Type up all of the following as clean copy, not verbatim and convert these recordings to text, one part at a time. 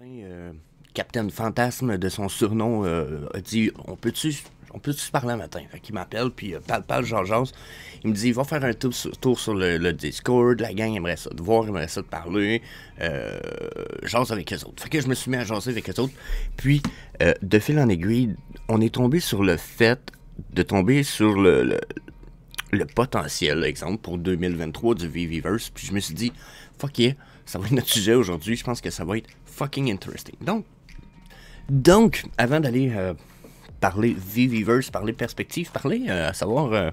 matin, Captain Fantasme, de son surnom, a dit on peut-tu se parler un matin? Fait qu'il m'appelle, puis parle, jase. Il me dit va faire un tour sur le Discord, la gang aimerait ça te voir, aimerait ça te parler, jase avec eux autres. Fait que je me suis mis à jaser avec eux autres, puis de fil en aiguille, on est tombé sur le fait de tomber sur le potentiel, exemple, pour 2023 du VVverse, puis je me suis dit fuck yeah, ça va être notre sujet aujourd'hui, je pense que ça va être fucking interesting. Donc avant d'aller parler VVverse, parler perspective, parler à savoir,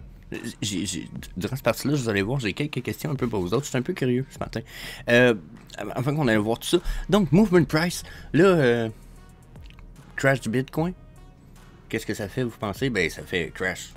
durant cette partie-là, vous allez voir, j'ai quelques questions un peu pour vous autres, je suis un peu curieux ce matin, avant qu'on aille voir tout ça. Donc, movement price, là, crash du Bitcoin, qu'est-ce que ça fait, vous pensez? Ben, ça fait crash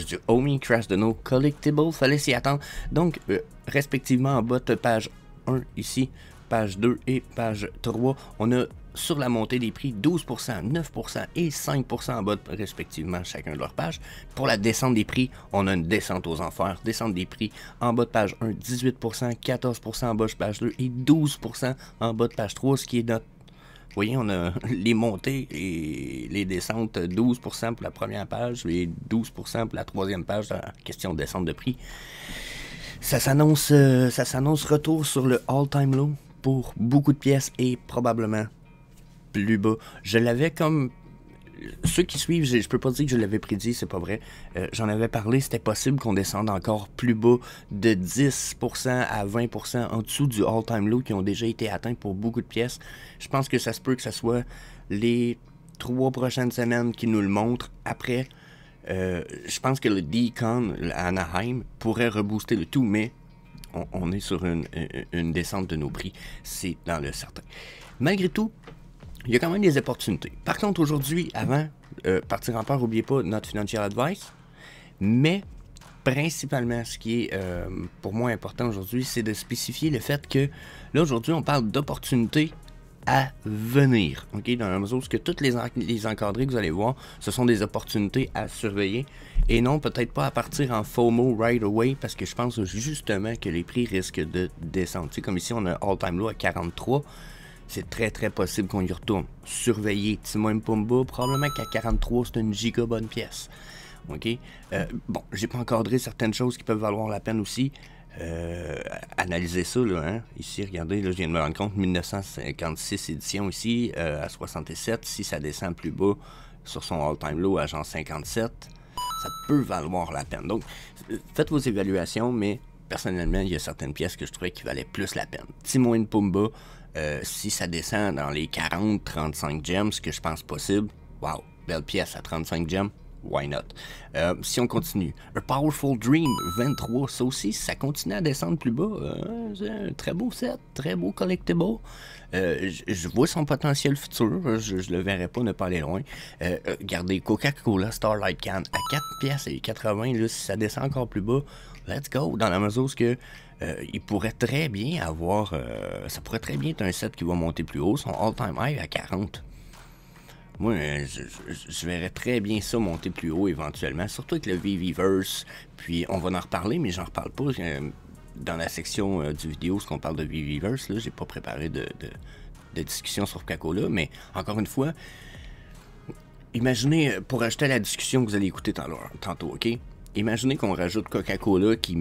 du Omi, crash de nos collectibles, fallait s'y attendre. Donc, respectivement, en bas de page 1 ici, page 2 et page 3, on a sur la montée des prix 12%, 9% et 5% en bas respectivement chacun de leurs pages. Pour la descente des prix, on a une descente aux enfers, descente des prix en bas de page 1, 18%, 14% en bas de page 2 et 12% en bas de page 3, ce qui est notre... Vous voyez, on a les montées et les descentes, 12% pour la première page et 12% pour la troisième page dans la question de descente de prix. Ça s'annonce retour sur le all-time low pour beaucoup de pièces et probablement plus bas. Je l'avais comme... Ceux qui suivent, je peux pas dire que je l'avais prédit, c'est pas vrai. J'en avais parlé, c'était possible qu'on descende encore plus bas de 10% à 20% en dessous du all-time low qui ont déjà été atteints pour beaucoup de pièces. Je pense que ça se peut que ce soit les 3 prochaines semaines qui nous le montrent. Après, je pense que le Decon à Anaheim pourrait rebooster le tout, mais on est sur une descente de nos prix, c'est dans le certain. Malgré tout, il y a quand même des opportunités. Par contre, aujourd'hui, avant partir en peur, n'oubliez pas notre financial advice. Mais principalement, ce qui est pour moi important aujourd'hui, c'est de spécifier le fait que là, aujourd'hui, on parle d'opportunités à venir. Okay? Dans la mesure où toutes les encadrés que vous allez voir, ce sont des opportunités à surveiller. Et non, peut-être pas à partir en FOMO right away, parce que je pense justement que les prix risquent de descendre. Tu sais, comme ici, on a un all-time low à 43. C'est très très possible qu'on y retourne. Surveiller Timon Pumba, probablement qu'à 43, c'est une giga bonne pièce. OK? Bon, j'ai pas encadré certaines choses qui peuvent valoir la peine aussi. Analysez ça, là, hein? Ici, regardez, là, je viens de me rendre compte, 1956 édition ici, à 67. Si ça descend plus bas sur son all-time low à genre 57, ça peut valoir la peine. Donc, faites vos évaluations, mais personnellement, il y a certaines pièces que je trouvais qui valaient plus la peine. Timon Pumba, si ça descend dans les 40-35 gems, ce que je pense possible, wow, belle pièce à 35 gems, why not? Si on continue, A Powerful Dream 23, ça aussi, ça continue à descendre plus bas, c'est un très beau set, très beau collectible. Je vois son potentiel futur, je le verrai pas ne pas aller loin. Regardez, Coca-Cola Starlight Can à 4 pièces et 80, là, si ça descend encore plus bas, let's go, dans la mesure où que il pourrait très bien avoir, ça pourrait très bien être un set qui va monter plus haut, son all-time high à 40. Moi, je verrais très bien ça monter plus haut éventuellement, surtout avec le VVverse, puis on va en reparler, mais j'en reparle pas dans la section du vidéo, ce qu'on parle de VVverse, là, j'ai pas préparé de discussion sur Coca-Cola, mais encore une fois, imaginez, pour ajouter à la discussion que vous allez écouter tantôt, ok? Imaginez qu'on rajoute Coca-Cola qui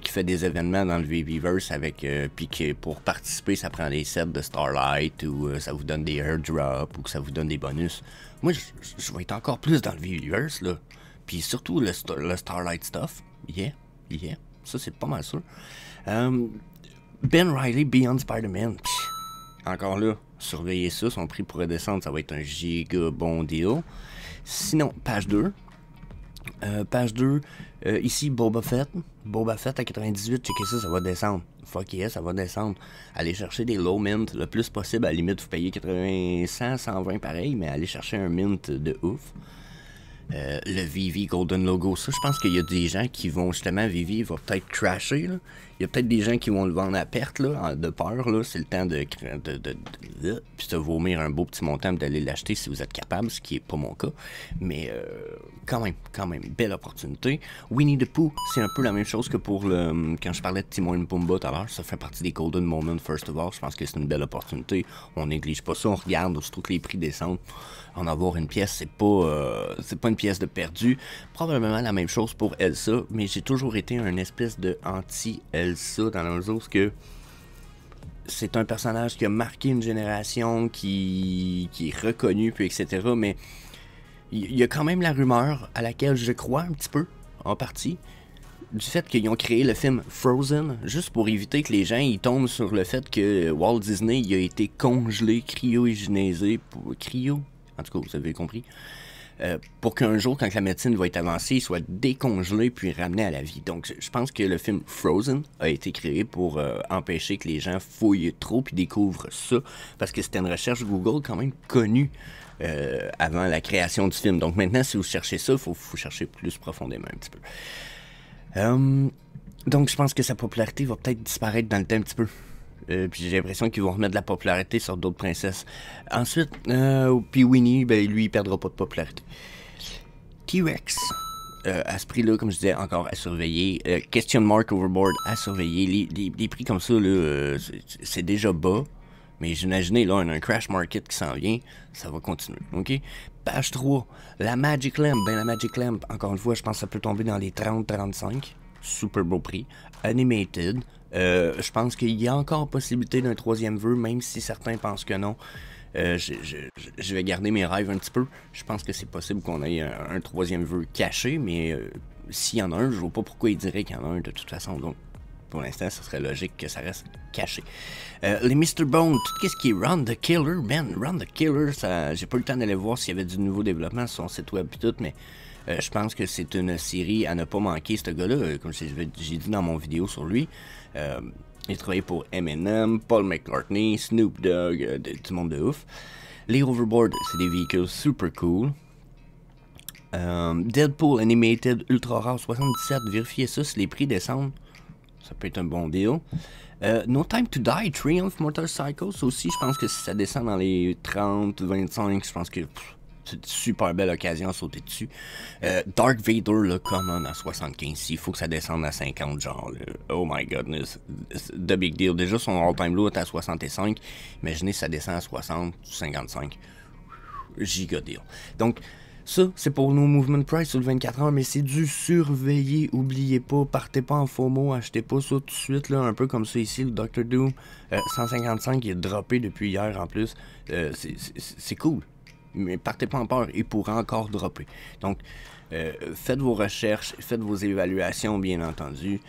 fait des événements dans le VVverse avec puis que pour participer ça prend des sets de Starlight ou ça vous donne des airdrops ou que ça vous donne des bonus. Moi je vais être encore plus dans le VVverse là. Puis surtout le Starlight stuff. Yeah. Ça c'est pas mal sûr. Ben Riley Beyond Spider-Man. Encore là, surveillez ça, son prix pourrait descendre, ça va être un giga bon deal. Sinon, page 2. Page 2, ici Boba Fett à 98, checkez ça, ça va descendre. Fuck yeah, ça va descendre. Allez chercher des low mint le plus possible, à la limite vous payez 80, 100, 120 pareil, mais allez chercher un mint de ouf. le Vivi Golden Logo. Ça, je pense qu'il y a des gens qui vont, justement, Vivi va peut-être crasher, là. Il y a peut-être des gens qui vont le vendre à perte, là, de peur, là. C'est le temps de puis de vomir un beau petit montant d'aller l'acheter si vous êtes capable, ce qui n'est pas mon cas. Mais quand même, belle opportunité. Winnie the Pooh, c'est un peu la même chose que pour le quand je parlais de Timon et Pumbaa tout à l'heure. Ça fait partie des Golden Moments, first of all. Je pense que c'est une belle opportunité. On néglige pas ça, on regarde, aussitôt que les prix descendent. En avoir une pièce, c'est pas une pièce de perdu. Probablement la même chose pour Elsa, mais j'ai toujours été un espèce de anti-Elsa dans la mesure que c'est un personnage qui a marqué une génération, qui est reconnu, puis etc. Mais il y a quand même la rumeur à laquelle je crois un petit peu, en partie, du fait qu'ils ont créé le film Frozen, juste pour éviter que les gens ils tombent sur le fait que Walt Disney il a été congelé, cryogénisé, en tout cas vous avez compris, pour qu'un jour, quand la médecine va être avancée, il soit décongelé puis ramené à la vie. Donc je pense que le film Frozen a été créé pour empêcher que les gens fouillent trop puis découvrent ça, parce que c'était une recherche Google quand même connue avant la création du film. Donc maintenant, si vous cherchez ça, il faut chercher plus profondément un petit peu. Donc je pense que sa popularité va peut-être disparaître dans le temps un petit peu. Puis j'ai l'impression qu'ils vont remettre de la popularité sur d'autres princesses. Ensuite, puis Winnie, ben lui, il perdra pas de popularité. T-Rex, à ce prix-là, comme je disais, encore à surveiller. Question Mark Overboard, à surveiller. Les prix comme ça, là, c'est déjà bas. Mais j'imaginais, là, un crash market qui s'en vient, ça va continuer, ok? Page 3, la Magic Lamp. Ben la Magic Lamp, encore une fois, je pense que ça peut tomber dans les 30-35. Super beau prix. Animated. Je pense qu'il y a encore possibilité d'un troisième vœu, même si certains pensent que non. Je vais garder mes rêves un petit peu. Je pense que c'est possible qu'on ait un troisième vœu caché, mais s'il y en a un, je vois pas pourquoi il dirait qu'il y en a un de toute façon. Donc, pour l'instant, ce serait logique que ça reste caché. Les Mr. Bone, tout ce qui est Run the Killer, man, Run the Killer, j'ai pas eu le temps d'aller voir s'il y avait du nouveau développement sur son site web et tout, mais je pense que c'est une série à ne pas manquer, ce gars-là, comme j'ai dit dans mon vidéo sur lui. Il travaillait pour Eminem, Paul McCartney, Snoop Dogg, du monde de ouf. Les Overboard, c'est des véhicules super cool. Deadpool Animated Ultra Rare 77, vérifiez ça si les prix descendent. Ça peut être un bon deal. No Time to Die, Triumph Motorcycles aussi, je pense que si ça descend dans les 30, 25, je pense que c'est une super belle occasion à sauter dessus. Dark Vader, là, common à 75, il faut que ça descende à 50, genre, là. Oh my goodness, the big deal. Déjà, son all-time low est à 65, imaginez si ça descend à 60, 55, giga deal. Donc, ça, c'est pour nos movement price sur le 24 heures, mais c'est du surveiller, oubliez pas, partez pas en FOMO, achetez pas ça tout de suite, là, un peu comme ça ici, le Dr. Doom, 155, il est droppé depuis hier en plus, c'est cool, mais partez pas en peur, il pourra encore dropper. Donc, faites vos recherches, faites vos évaluations, bien entendu,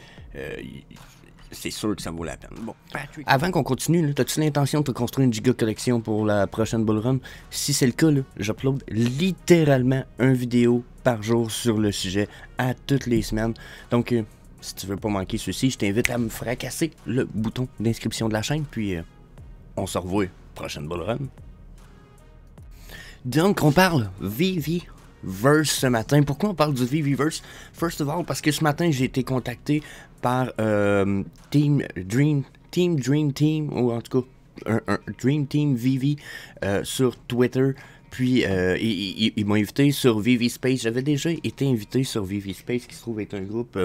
c'est sûr que ça vaut la peine. Bon, Patrick. Avant qu'on continue, as-tu l'intention de te construire une giga collection pour la prochaine Bull Run? Si c'est le cas, j'upload littéralement une vidéo par jour sur le sujet à toutes les semaines. Donc, si tu veux pas manquer ceci, je t'invite à me fracasser le bouton d'inscription de la chaîne, puis on se revoit prochaine Bull Run. Donc, on parle Vivi-verse ce matin. Pourquoi on parle du Vivi-verse? First of all, parce que ce matin, j'ai été contacté par Team Dream Team, ou en tout cas, un Dream Team Vivi sur Twitter. Puis, ils m'ont invité sur Vivi Space. J'avais déjà été invité sur Vivi Space, qui se trouve être un groupe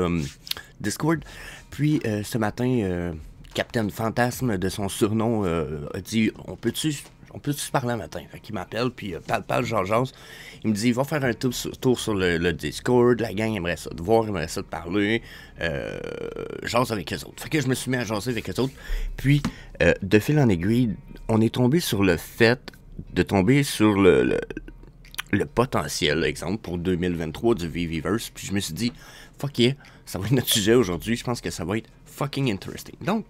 Discord. Puis, ce matin, Captain Fantasme, de son surnom, a dit « On peut-tu se parler un matin? » Fait qu'il m'appelle, puis parle, Georges. Il me dit, va faire un tour sur le Discord, la gang aimerait ça te voir, aimerait ça te parler, jase avec eux autres. Fait que je me suis mis à jaser avec eux autres, puis de fil en aiguille, on est tombé sur le fait de tomber sur le potentiel, exemple, pour 2023 du Viviverse, puis je me suis dit, fuck yeah, ça va être notre sujet aujourd'hui, je pense que ça va être fucking interesting. Donc,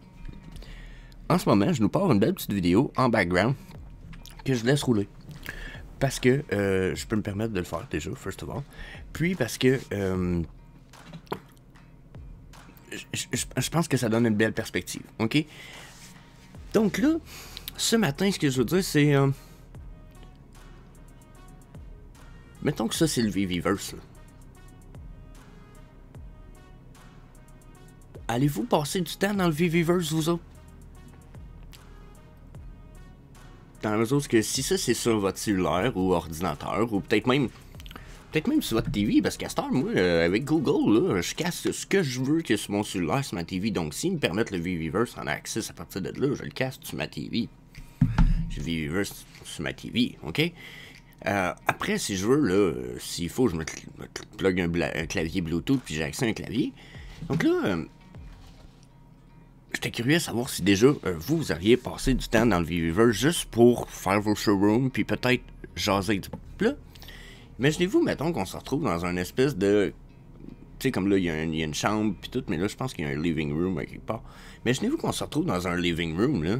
en ce moment, je nous pars une belle petite vidéo en background, que je laisse rouler. Parce que je peux me permettre de le faire déjà, first of all. Puis parce que je pense que ça donne une belle perspective, ok? Donc là, ce matin, ce que je veux dire, c'est... Mettons que ça, c'est le Viviverse, là. Allez-vous passer du temps dans le Viviverse, vous autres? Dans la mesure que si ça, c'est sur votre cellulaire ou ordinateur, ou peut-être même sur votre TV, parce qu'à cette heure, moi, avec Google, là, je casse ce que je veux que sur mon cellulaire, sur ma TV. Donc, s'ils me permettent le Viviverse en accès à partir de là, je le casse sur ma TV. J'ai le Viviverse sur ma TV, ok? Après, si je veux, là, s'il faut, je me plug un clavier Bluetooth, puis j'ai accès à un clavier. Donc là, j'étais curieux de savoir si déjà, vous auriez passé du temps dans le Viviverse juste pour faire vos showrooms, puis peut-être jaser du là. Imaginez-vous, mettons, qu'on se retrouve dans une espèce de... Tu sais, comme là, il y a une chambre, puis tout, mais là, je pense qu'il y a un living room à quelque part. Imaginez-vous qu'on se retrouve dans un living room, là,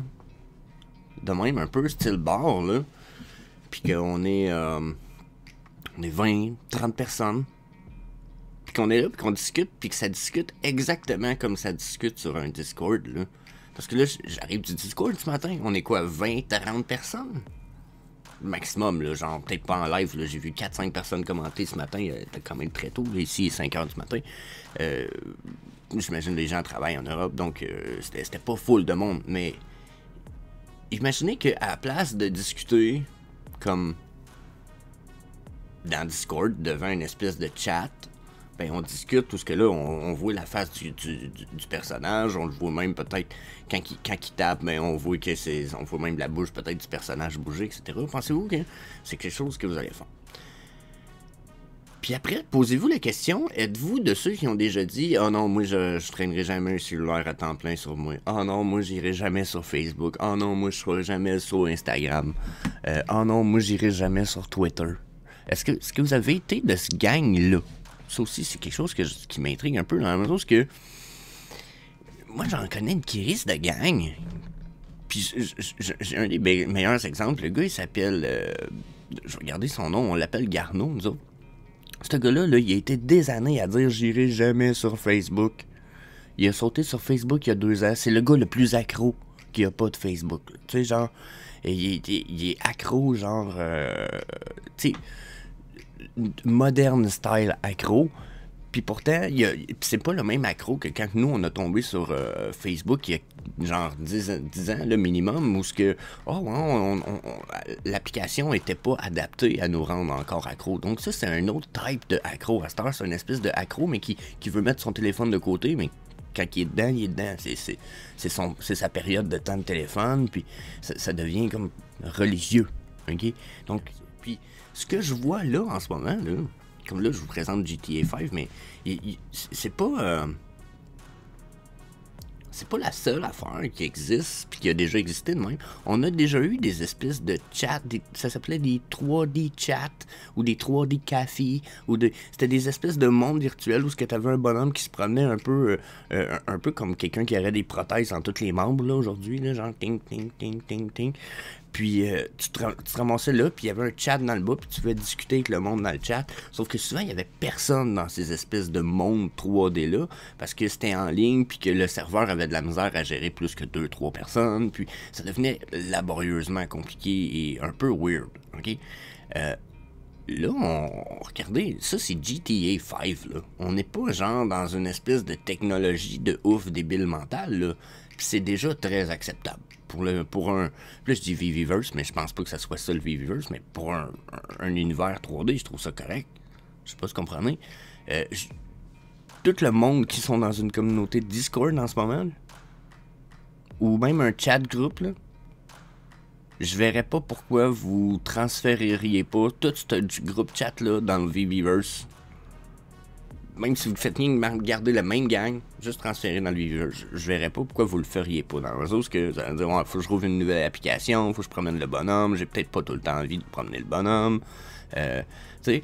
de même un peu style bar, là, puis qu'on est 20, 30 personnes, puis qu'on est là, puis qu'on discute, puis que ça discute exactement comme ça discute sur un Discord, là. Parce que là, j'arrive du Discord ce matin, on est quoi, 20, 40 personnes? Maximum, là, genre, peut-être pas en live, là, j'ai vu 4-5 personnes commenter ce matin, c'était quand même très tôt, là, ici, 5h du matin. J'imagine les gens travaillent en Europe, donc c'était pas full de monde, mais imaginez qu'à la place de discuter comme dans Discord, devant une espèce de chat, ben on discute, tout ce que là, on voit la face du personnage, on le voit même peut-être quand il tape, mais on voit que on voit même la bouche peut-être du personnage bouger, etc. Pensez-vous que c'est quelque chose que vous allez faire? Puis après, posez-vous la question, êtes-vous de ceux qui ont déjà dit « Oh non, moi je traînerai jamais un cellulaire à temps plein sur moi. Oh non, moi j'irai jamais sur Facebook. Oh non, moi je serai jamais sur Instagram. Oh non, moi j'irai jamais sur Twitter. » Est-ce que vous avez été de ce gang-là? Ça aussi, c'est quelque chose qui m'intrigue un peu dans la mesure où que moi, j'en connais une qui risque de gang. Puis j'ai un des meilleurs exemples. Le gars, il s'appelle... je vais regarder son nom. On l'appelle Garneau, nous autres. Ce gars-là, là, il a été des années à dire « J'irai jamais sur Facebook ». Il a sauté sur Facebook il y a 2 ans. C'est le gars le plus accro qui a pas de Facebook. Tu sais, genre... Il est accro, genre... tu sais... moderne style accro. Puis pourtant, c'est pas le même accro que quand nous, on a tombé sur Facebook il y a genre 10 ans, le minimum, où ce que l'application était pas adaptée à nous rendre encore accro. Donc ça, c'est un autre type de accro. À cette heure, c'est une espèce de accro, mais qui veut mettre son téléphone de côté, mais quand il est dedans, il est dedans. C'est sa période de temps de téléphone, puis ça devient comme religieux. OK? Donc, puis ce que je vois là, en ce moment, là, comme là, je vous présente GTA 5, mais c'est pas... c'est pas la seule affaire qui existe, puis qui a déjà existé de même. On a déjà eu des espèces de chats, ça s'appelait des 3D chats, ou des 3D cafés, c'était des espèces de mondes virtuels où tu avais un bonhomme qui se promenait un peu comme quelqu'un qui aurait des prothèses en tous les membres, là, aujourd'hui, là, genre ting, ting, ting, ting, ting. Puis tu te ramassais là, puis il y avait un chat dans le bas, puis tu pouvais discuter avec le monde dans le chat. Sauf que souvent, il n'y avait personne dans ces espèces de mondes 3D-là, parce que c'était en ligne, puis que le serveur avait de la misère à gérer plus que 2-3 personnes, puis ça devenait laborieusement compliqué et un peu weird, OK? Là, regardez, ça c'est GTA 5, là. On n'est pas genre dans une espèce de technologie de ouf débile mental, là. Puis c'est déjà très acceptable. Pour un... Là, je dis Viviverse, mais je pense pas que ça soit ça le Viviverse, mais pour un univers 3D, je trouve ça correct. Je sais pas si vous comprenez. Tout le monde qui sont dans une communauté de Discord en ce moment, là, ou même un chat groupe, là, je verrais pas pourquoi vous transféreriez pas tout ce groupe chat là dans le Viviverse. Même si vous faites rien que garder la même gang, juste transférer dans le Viviverse. Je verrais pas pourquoi vous le feriez pas dans le réseau. Parce que vous allez dire, ouais, faut que je trouve une nouvelle application, faut que je promène le bonhomme, j'ai peut-être pas tout le temps envie de promener le bonhomme. Tu sais,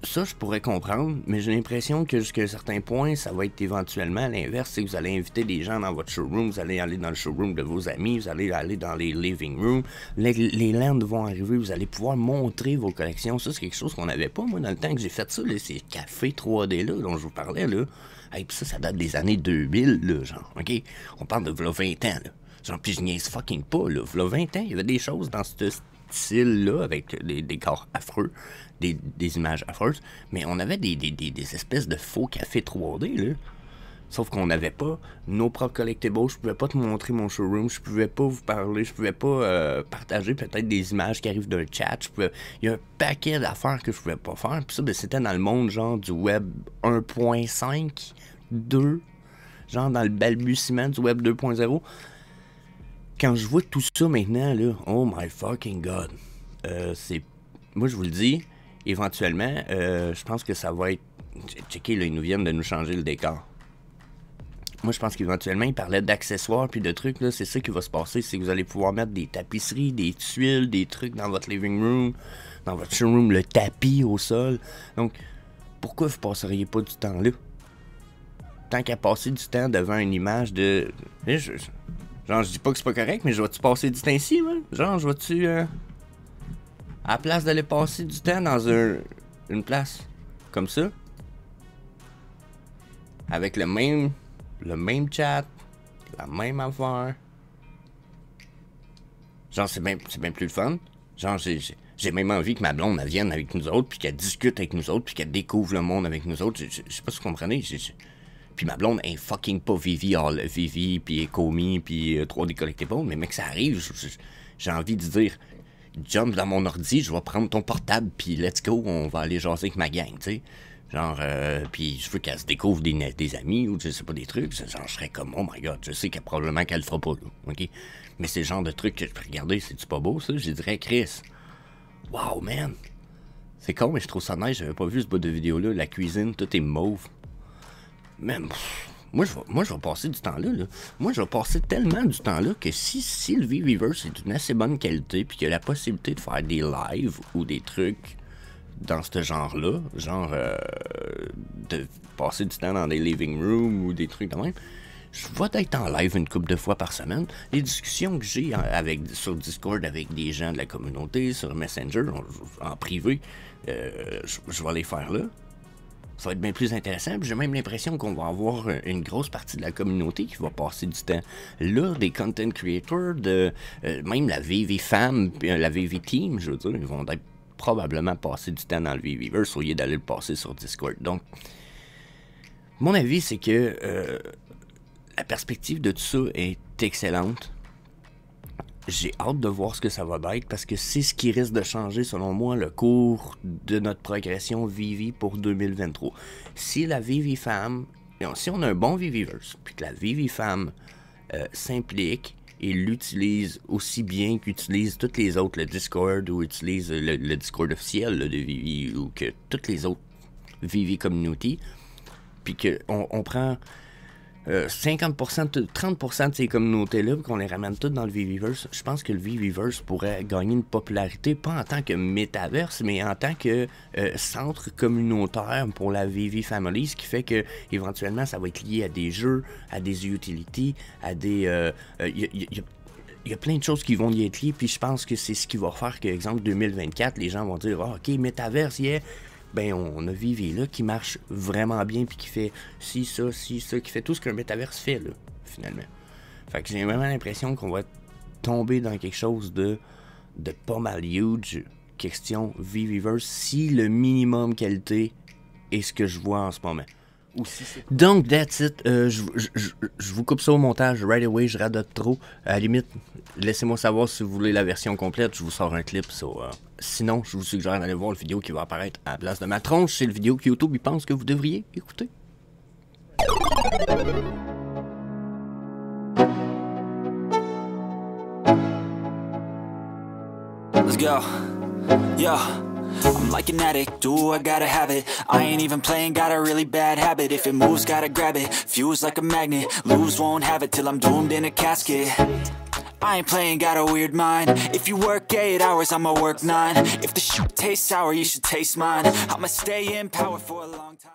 ça je pourrais comprendre, mais j'ai l'impression que jusqu'à un certain point, ça va être éventuellement à l'inverse. C'est que vous allez inviter des gens dans votre showroom, vous allez aller dans le showroom de vos amis, vous allez aller dans les living rooms, les lands vont arriver, vous allez pouvoir montrer vos collections. Ça, c'est quelque chose qu'on n'avait pas, moi, dans le temps que j'ai fait ça, là, ces cafés 3D là, dont je vous parlais, là. Hey, pis ça date des années 2000, là, genre, OK? On parle de 20 ans, là. Genre, puis je niaise fucking pas, là. V'là 20 ans, il y avait des choses dans ce style-là, avec des corps affreux, des images affreuses, mais on avait des espèces de faux cafés 3D, là. Sauf qu'on n'avait pas nos propres collectibles, je pouvais pas te montrer mon showroom, je pouvais pas vous parler, je pouvais pas partager peut-être des images qui arrivent d'un chat, il y a un paquet d'affaires que je pouvais pas faire, puis ça, ben, c'était dans le monde genre du web 1.5, 2, genre dans le balbutiement du web 2.0. Quand je vois tout ça maintenant, là, oh my fucking god, moi je vous le dis, éventuellement, je pense que ça va être, checker là, ils nous viennent de nous changer le décor. Moi, je pense qu'éventuellement, il parlait d'accessoires puis de trucs, là. C'est ça qui va se passer, c'est que vous allez pouvoir mettre des tapisseries, des tuiles, des trucs dans votre living room, dans votre showroom, le tapis au sol. Donc, pourquoi vous passeriez pas du temps là? Tant qu'à passer du temps devant une image de... Genre, je dis pas que c'est pas correct, mais je vais-tu passer du temps ici, moi? Genre, je vais-tu... À la place d'aller passer du temps dans une place comme ça, avec le même chat, la même affaire. Genre, c'est bien plus le fun. Genre, j'ai même envie que ma blonde elle vienne avec nous autres, puis qu'elle discute avec nous autres, puis qu'elle découvre le monde avec nous autres. Je sais pas si vous comprenez. Puis ma blonde est fucking pas Vivi, puis Ecomi, puis 3D Collectible, mais mec, ça arrive. J'ai envie de dire, jump dans mon ordi, je vais prendre ton portable, puis let's go, on va aller jaser avec ma gang, tu sais. Genre, puis je veux qu'elle se découvre des amis ou je sais pas, des trucs. Genre, je serais comme, oh my god, je sais qu'elle probablement qu'elle le fera pas, là, ok? Mais c'est le genre de truc que je peux regarder, c'est-tu pas beau, ça? Je dirais, Chris, wow, man! C'est con, mais je trouve ça nice, j'avais pas vu ce bout de vidéo-là, la cuisine, tout est mauve. Man, moi, je vais passer du temps là. Moi, je vais passer tellement du temps là que si le V-Reverse est d'une assez bonne qualité, puis qu'il y a la possibilité de faire des lives ou des trucs dans ce genre-là, genre de passer du temps dans des living rooms ou des trucs de même, je vais être en live une couple de fois par semaine. Les discussions que j'ai sur Discord avec des gens de la communauté, sur Messenger, en privé, je vais les faire là. Ça va être bien plus intéressant. J'ai même l'impression qu'on va avoir une grosse partie de la communauté qui va passer du temps là, des content creators, même la VV Fam, la VV Team, je veux dire, ils vont être probablement passer du temps dans le VVverse au lieu d'aller le passer sur Discord. Donc, mon avis, c'est que la perspective de tout ça est excellente. J'ai hâte de voir ce que ça va être parce que c'est ce qui risque de changer, selon moi, le cours de notre progression VV pour 2023. Si la VV Fam, si on a un bon VVverse, puis que la VV Fam s'implique et l'utilise aussi bien qu'utilise toutes les autres, le Discord, ou utilise le Discord officiel là, de Vivi, ou que toutes les autres Vivi Community, puis qu'on prend 50%, 30% de ces communautés-là, qu'on les ramène toutes dans le Viviverse, je pense que le Viviverse pourrait gagner une popularité, pas en tant que métaverse, mais en tant que centre communautaire pour la Vivi Family, ce qui fait que éventuellement ça va être lié à des jeux, à des utilities, à des... il y a plein de choses qui vont y être liées, puis je pense que c'est ce qui va faire que, exemple, 2024, les gens vont dire « Ah, ok, métaverse, yeah! » Ben, on a Vivi là qui marche vraiment bien, puis qui fait ci, ça, qui fait tout ce qu'un métaverse fait, là, finalement. Fait que j'ai vraiment l'impression qu'on va tomber dans quelque chose de pas mal huge, question Viviverse, si le minimum qualité est ce que je vois en ce moment. Donc, that's it. Je vous coupe ça au montage right away, je radote trop. À la limite, laissez-moi savoir si vous voulez la version complète, je vous sors un clip. Sinon, je vous suggère d'aller voir la vidéo qui va apparaître à la place de ma tronche. C'est le vidéo que YouTube il pense que vous devriez écouter. Let's go. Yo. I'm like an addict, do I gotta have it. I ain't even playing, got a really bad habit. If it moves, gotta grab it, fuse like a magnet. Lose, won't have it till I'm doomed in a casket. I ain't playing, got a weird mind. If you work 8 hours, I'ma work 9. If the shit tastes sour, you should taste mine. I'ma stay in power for a long time.